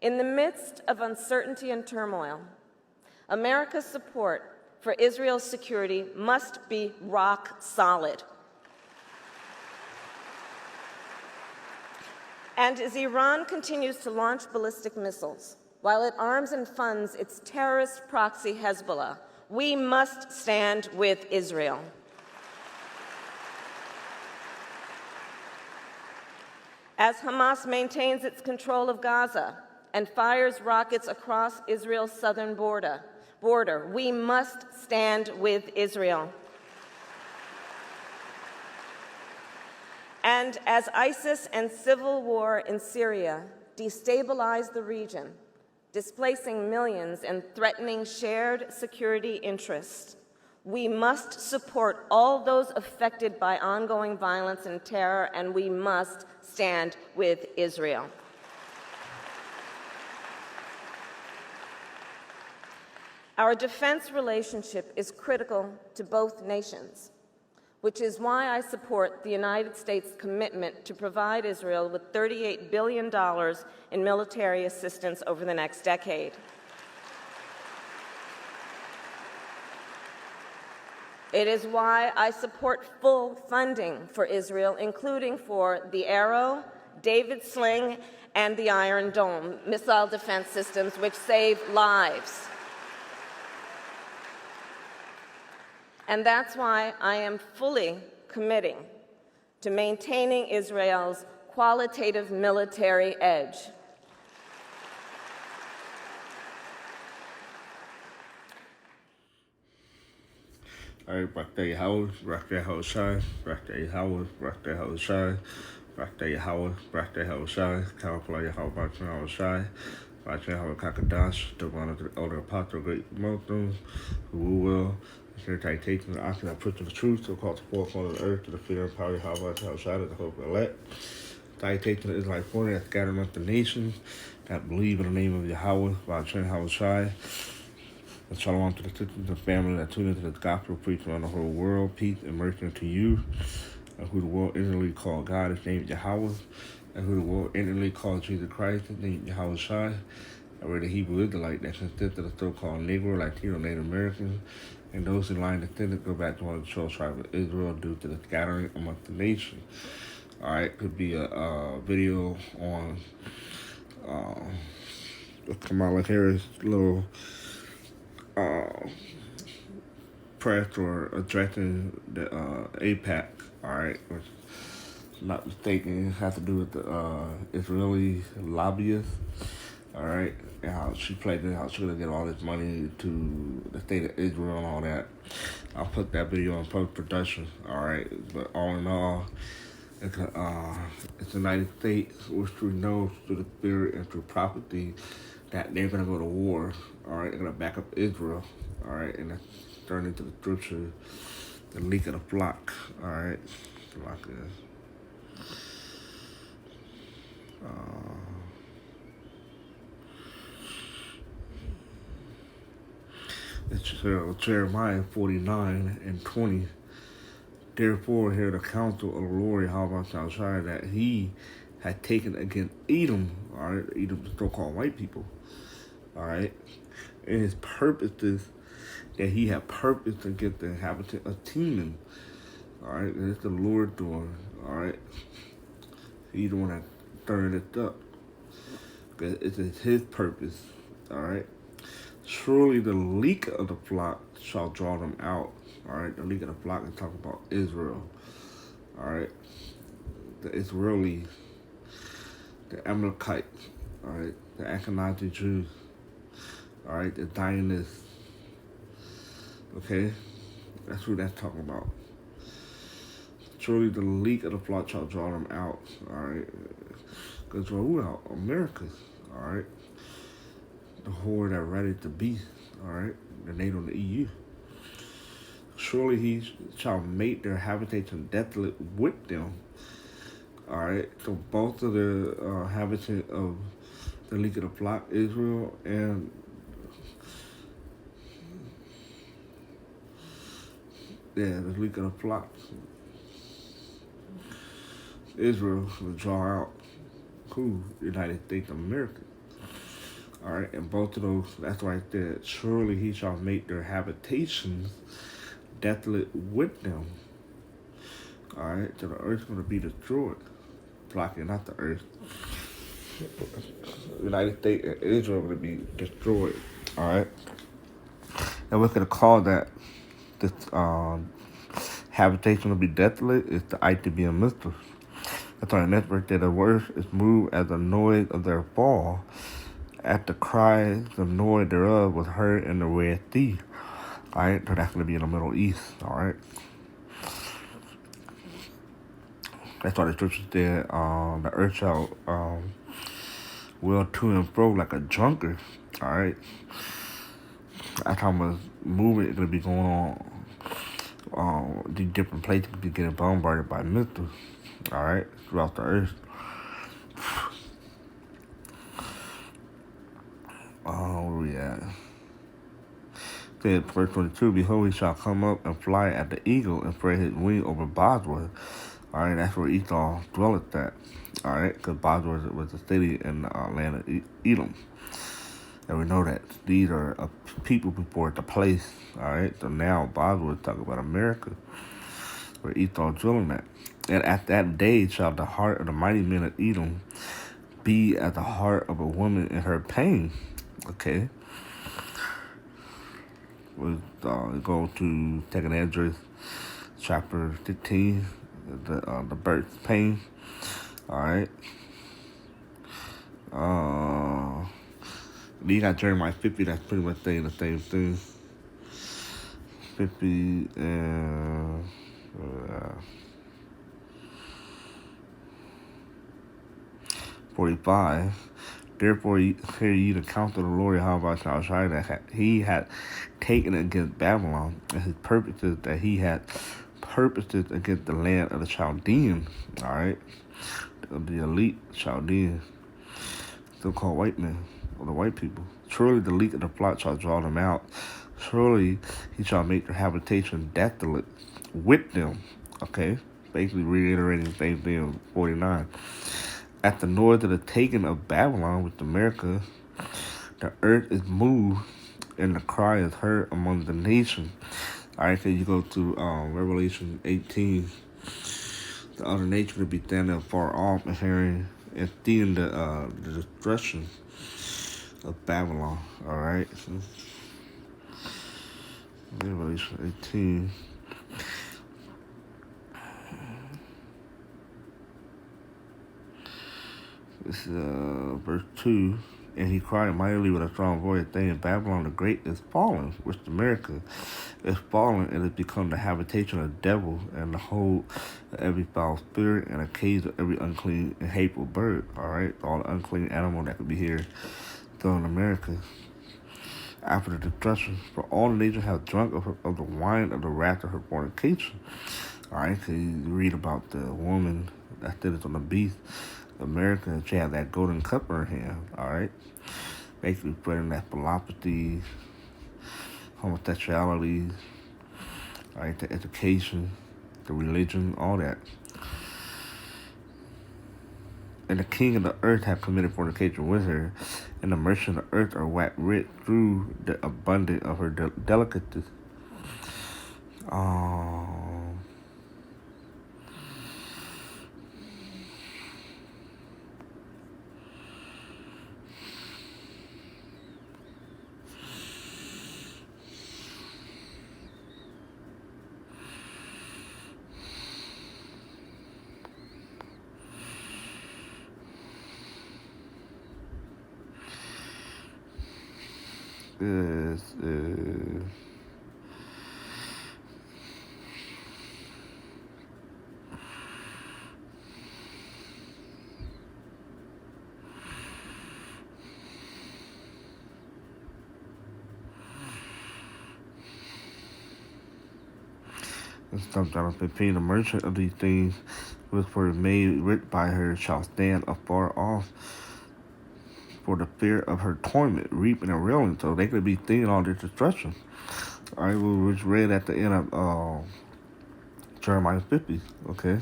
In the midst of uncertainty and turmoil, America's support for Israel's security must be rock solid. And as Iran continues to launch ballistic missiles, while it arms and funds its terrorist proxy Hezbollah, we must stand with Israel. As Hamas maintains its control of Gaza and fires rockets across Israel's southern border, we must stand with Israel. And as ISIS and civil war in Syria destabilize the region, displacing millions and threatening shared security interests, we must support all those affected by ongoing violence and terror, and we must stand with Israel. Our defense relationship is critical to both nations, which is why I support the United States' commitment to provide Israel with $38 billion in military assistance over the next decade. It is why I support full funding for Israel, including for the Arrow, David Sling, and the Iron Dome missile defense systems, which save lives. And that's why I am fully committing to maintaining Israel's qualitative military edge. All right, birthday Howard, birthday Howard Shine, birthday Howard, birthday Howard Shine, birthday Howard, birthday Howard Shine, California Howard, birthday Howard Shine, birthday Howard Kakadash, the one of the elder apostle, great multitude, who will, the citation, the action that puts the truth to call the forefront of the earth to the fear and power of Howard Shine, the hope of the elect. Citation is like 40 that scattered amongst the nations that believe in the name of Yahweh, by Trin Howard Shine. And shalom to the sisters and family that tune into the gospel preached around the whole world. Peace and mercy unto you, and who the world inwardly called God, his name is Yahweh, and who the world inwardly called Jesus Christ, his name is Yahweh Shai. I read the Hebrew Israelite that consists of the so-called Negro, Latino, Native Americans, and those in line descendants go back to one of the 12 tribes of Israel due to the scattering amongst the nation. All right, could be a video on Kamala Harris' little press or addressing the AIPAC, all right, which, not mistaken, has to do with the Israeli lobbyists, all right, and how she played it, how she's going to get all this money to the state of Israel and all that. I'll put that video on post-production, all right, but all in all, it's the United States, which we know through the spirit and through prophecy that they're going to go to war, all right? They're going to back up Israel, all right? And that's turned into the scripture, the leak of the flock, all right? The flock is, it's Jeremiah 49:20. Therefore, hear the counsel of the Lord, Yahweh Shai, that he had taken against Edom, all right? Edom, the so-called white people, all right? And his purpose is that he had purpose against the inhabitants of Teman, all right? And it's the Lord doing, all right? He's the one that stirred it up. It's his purpose, all right? Surely the leak of the flock shall draw them out, all right? The leak of the flock is talking about Israel, all right? The Israelis, the Amalekites, all right? The Ashkenazi Jews, all right? The Zionists, okay? That's who that's talking about. Surely the leak of the flock shall draw them out, all right? Because who out? Americans, all right? The whore that ready to be, all right? The NATO and the EU. Surely he shall make their habitation desolate with them, all right? So both of the inhabitants of the leak of the flock, Israel, and the leak of the flock, Israel will draw out who? The United States of America. All right, and both of those, that's right there. Surely he shall make their habitations desolate with them. All right, so the earth's going to be destroyed. Blocking, not the earth. The United States and Israel are going to be destroyed. All right, and we're going to call that this habitation will be desolate. Is the ITBM mystery. That's why the next verse that the worst is moved as the noise of their fall. At the cry, the noise thereof was heard in the Red Sea. All right, so that's going to be in the Middle East. All right. That's why the scripture said, the earth shall will to and fro like a drunkard. All right. That's how much movement is going to be going on. These different places be getting bombarded by missiles. All right, throughout the earth. Where we at? Said verse 22, behold, he shall come up and fly at the eagle and spread his wing over Bosworth. All right, that's where Esau dwelleth at. All right, because Bosworth was a city in the land of Edom. And we know that these are people before the place. All right, so now Bosworth talking about America, where Esau dwelling at. And at that day shall the heart of the mighty men of Edom be as the heart of a woman in her pain. Okay. We'll go to 2nd Esdras, chapter 15, the birth pain. All right. You got Jeremiah 50. That's pretty much saying the same thing. 50 and 45. Therefore, hear ye the counsel of the Lord Yahweh that he had taken against Babylon, and his purposes that he had purposes against the land of the Chaldeans. All right, of the elite Chaldeans, still called white men, or the white people. Surely the leak of the plot shall draw them out. Surely he shall make their habitation desolate with them. Okay, basically reiterating the same thing in 49. At the noise of the taking of Babylon with America, the earth is moved and the cry is heard among the nations. All right, so you go to Revelation 18. The other nations will be standing far off and hearing and seeing the destruction of Babylon. All right, so Revelation 18. This is verse 2. And he cried mightily with a strong voice, saying, Babylon the Great is fallen, which America is fallen, and has become the habitation of the devil, and the hold of every foul spirit, and a cage of every unclean and hateful bird. All right, all the unclean animal that could be here still in America. After the destruction, for all the nations have drunk of the wine of the wrath of her fornication. All right, so you read about the woman that did it on the beast. America, she had that golden cup in her hand, all right? Basically spreading that philosophy, homosexuality, all right, the education, the religion, all that. And the king of the earth have committed fornication with her, and the merchants of the earth are waxed rich through the abundance of her delicacies. This is John 15. The merchant of these things which were made rich by her shall stand afar off for the fear of her torment, reaping and railing. So they could be thinking all this destruction. All right, we just read at the end of Jeremiah 50. Okay.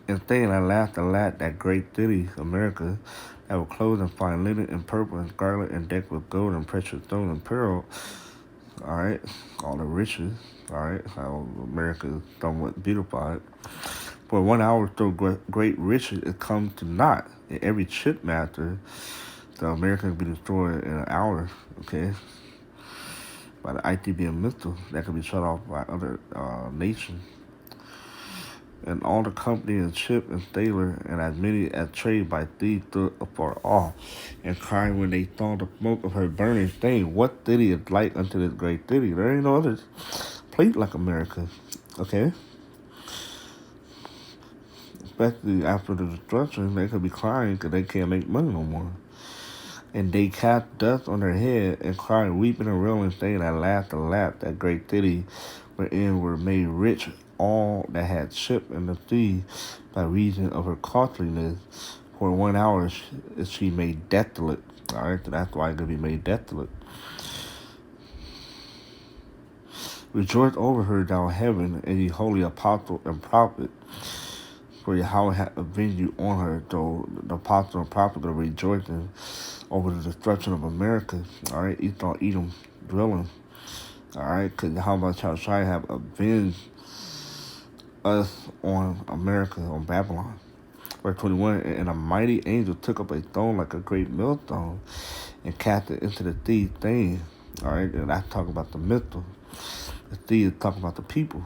And stay and laughed and laughed that great city, America, that was clothed in fine linen and purple and scarlet and decked with gold and precious stone and pearl. All right, all the riches. All right, how America is somewhat beautified. For 1 hour, so great riches it comes to naught. And every shipmaster, the Americans be destroyed in an hour. Okay, by the ICBM missile that could be shut off by other nations. And all the company and ship and sailor and as many as trade by thieves stood afar off and cried when they saw the smoke of her burning, saying, what city is like unto this great city? There ain't no other place like America. Okay? Especially after the destruction, they could be crying because they can't make money no more. And they cast dust on their head and cried, weeping and wailing, saying, alas, alas, that great city wherein were made rich all that had ship in the sea by reason of her costliness. For 1 hour is she made desolate. All right, so that's why it could be made desolate. Rejoice over her, thou heaven, and ye holy apostle and prophet. For Yahweh hath avenged you on her, though the apostle and prophet are rejoicing over the destruction of America. All right, Esau, Edom, dwelling. All right, because Yahweh shall have avenged us on America, on Babylon. Verse 21, and a mighty angel took up a stone like a great millstone and cast it into the sea, saying, all right, and that's talking about the missile. The sea is talking about the people.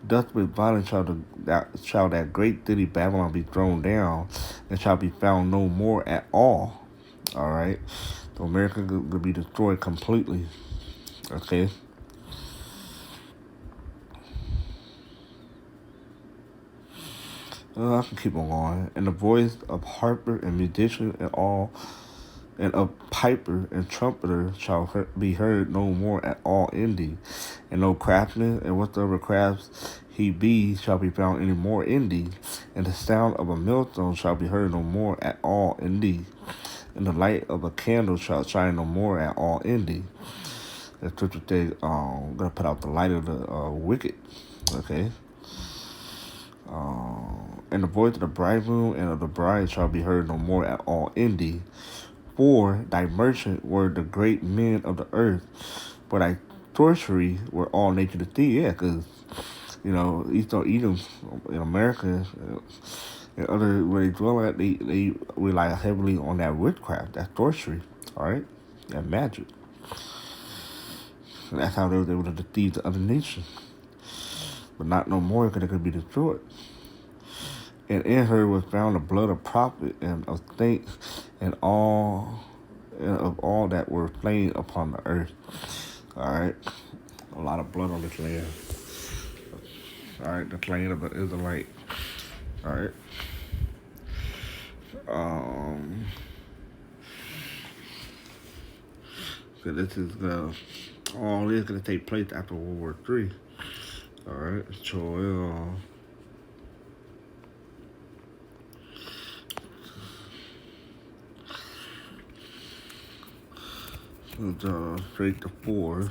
Thus with violence shall that great city Babylon be thrown down, and shall be found no more at all. All right, so America will be destroyed completely. Okay. I can keep on going. And the voice of harper and musician and all, and of piper and trumpeter shall be heard no more at all in thee. And no craftsman and whatsoever crafts he be shall be found any more in thee. And the sound of a millstone shall be heard no more at all in thee. And the light of a candle shall shine no more at all in thee. The scripture says, I'm going to put out the light of the wicked. Okay. And the voice of the bridegroom and of the bride shall be heard no more at all in thee. For thy merchant were the great men of the earth, but thy sorcery were all nature to thee. Yeah, because, you know, Esau, Edom in America and other where they dwell at, they rely heavily on that witchcraft, that sorcery, all right, that magic. And that's how they were able to deceive the other nations. But not no more because they could be destroyed. And in her was found the blood of prophet and of saints and of all that were slain upon the earth. All right, a lot of blood on this land. All right, the slain of the Israelite. All right. So this is all this is gonna take place after World War III. All right, Joel. Straight to 4.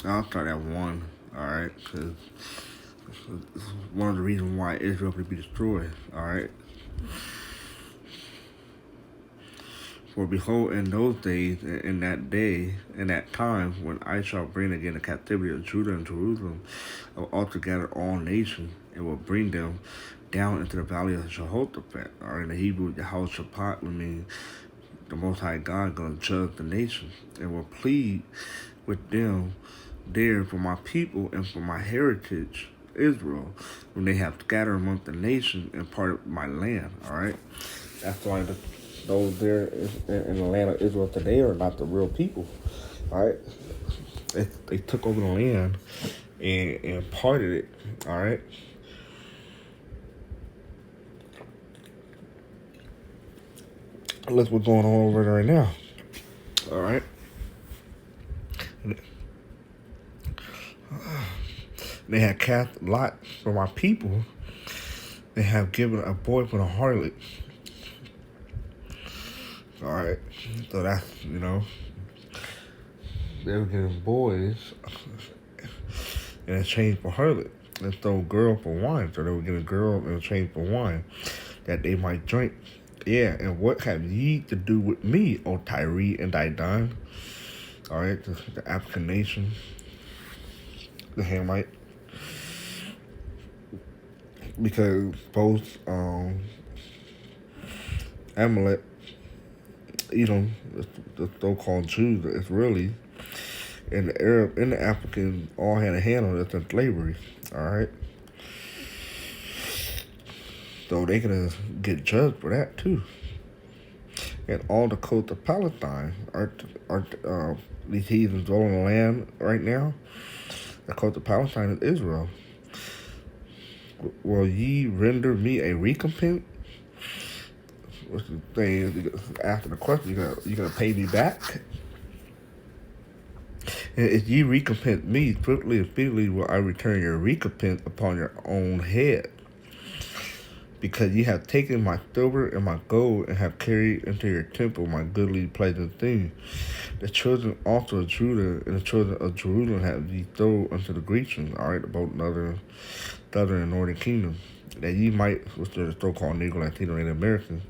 I'll start at 1. All right, because it's one of the reasons why Israel could be destroyed. All right. For behold, in those days, in that day, in that time, when I shall bring again the captivity of Judah and Jerusalem, I will altogether all nations, and will bring them down into the valley of Jehoshaphat. Or in the Hebrew, Jehoshaphat would mean the Most High God going to judge the nations, and will plead with them there for my people and for my heritage, Israel, when they have scattered among the nations and part of my land. All right, that's why those there in the land of Israel today are not the real people. All right, they took over the land and parted it. All right. Look what's going on over there right now. All right. They have cast lot for my people. They have given a boy for the harlot. All right. So that's, they were getting boys in exchange for harlot. And so girl for wine. So they were getting a girl in exchange for wine that they might drink. Yeah, and what have ye to do with me, O Tyre and Didon? All right, the African nation, the Hamite, because both Amalek, Edom, the so-called Jews, the Israelis, and the Arab and the Africans all had a hand on this in slavery. All right, so they gonna get judged for that too. And all the coast of Palestine aren't these heathens all on the land right now? The coast of Palestine is Israel. Will ye render me a recompense? What's the thing? After the question, you gonna pay me back? And if ye recompense me, swiftly and speedily will I return your recompense upon your own head. Because ye have taken my silver and my gold, and have carried into your temple my goodly pleasant things. The children also of Judah and the children of Jerusalem have ye sold unto the Grecians, all right, both southern and northern kingdom, that ye might, which are the so-called Negro, Latino, and Americans,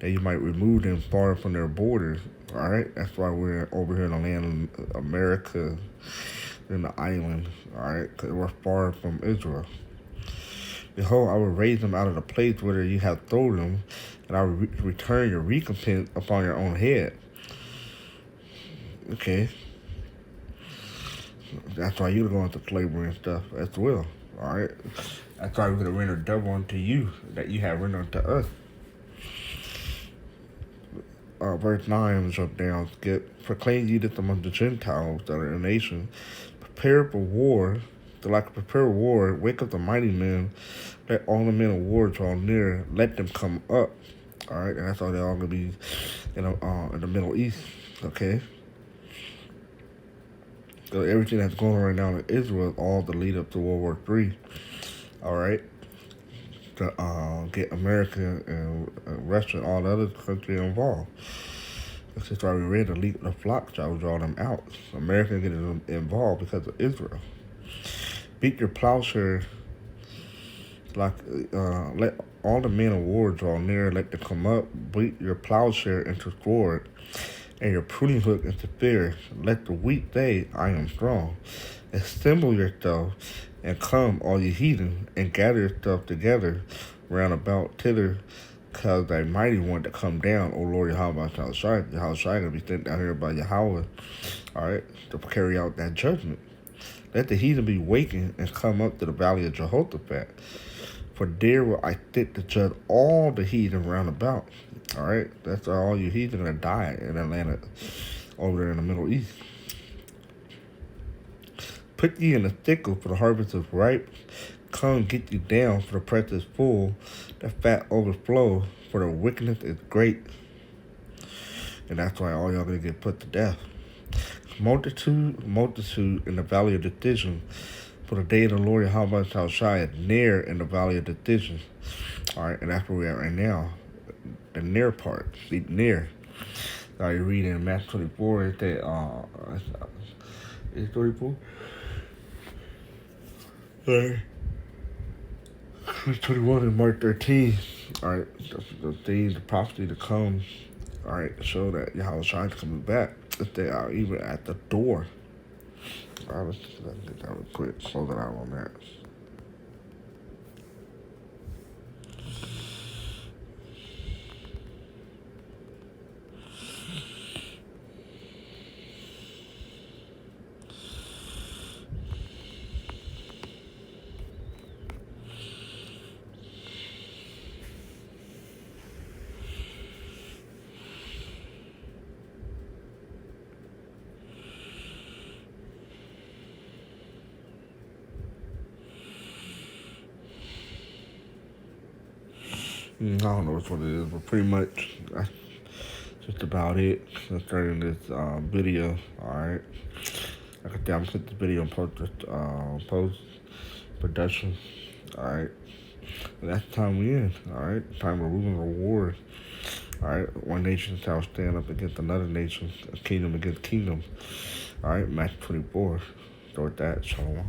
that you might remove them far from their borders, all right? That's why we're over here in the land of America, in the island, all right, because we're far from Israel. Behold, I will raise them out of the place where you have thrown them, and I will return your recompense upon your own head. Okay. That's why you're going to slavery and stuff as well. All right. That's why we're going to render double unto you that you have rendered unto us. Verse 9, jump down, skip. Proclaim ye this among the Gentiles that are in the nation. Prepare for war. Prepare war. Wake up the mighty men. Let all the men of war draw near. Let them come up. All right. And that's how they're all going to be in the Middle East. Okay. So everything that's going on right now in Israel is all the lead up to World War III. All right. To get America and Russia and all the other countries involved. That's just why we read the flock shall draw them out. America get involved because of Israel. Beat your plowshare, let all the men of war draw near, let them come up. Beat your plowshare into sword, and your pruning hook into spear. Let the weak say, I am strong. Assemble yourself, and come, all ye heathen, and gather yourself together round about thither, cause thy mighty one to come down, O Lord Yahweh Shai. Yahweh Shai gonna be sent down here by Yahweh, all right, to carry out that judgment. Let the heathen be wakened and come up to the valley of Jehoshaphat, for there will I sit to judge all the heathen round about. All right, that's all you heathen gonna die in Atlanta, over there in the Middle East. Put ye in the thickle, for the harvest is ripe. Come, get you down, for the press is full. The fat overflow, for the wickedness is great. And that's why all y'all gonna get put to death. Multitude in the valley of decision. For the day of the Lord Yahweh shall shine near in the valley of decision. All right, and that's where we're at right now. The near part, the near. Now you read in Matthew 24, it said, is 24? Sorry. 21 and Mark 13. All right, the prophecy to come. All right, show that Yahweh Shai is coming back. If they are even at the door. All right, let's get that real quick. Close it out on that. I don't know which one it is, but pretty much that's just about it concerning this video. Alright. Like I said, I'm putting this video in post production. Alright. That's the time we in. Alright. Time of ruling or war. Alright. One nation shall stand up against another nation, a kingdom against kingdom. All right, match 24. So with that, shalom.